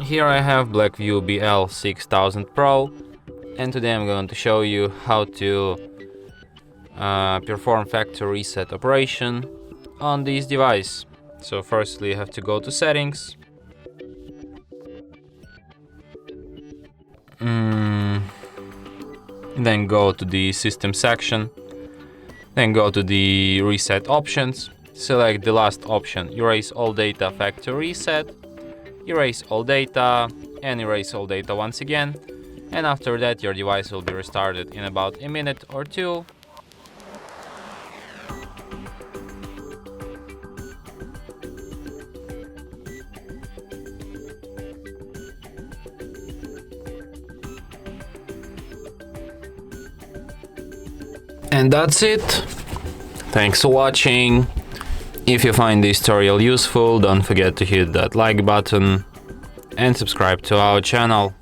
Here I have BLACKVIEW BL6000 Pro, and today I'm going to show you how to perform factory reset operation on this device. So firstly you have to go to settings, then go to the system section, then go to the reset options, select the last option, erase all data factory reset, erase all data and erase all data once again, and after that your device will be restarted in about a minute or two. And that's it. Thanks for watching. If you find this tutorial useful, don't forget to hit that like button and subscribe to our channel.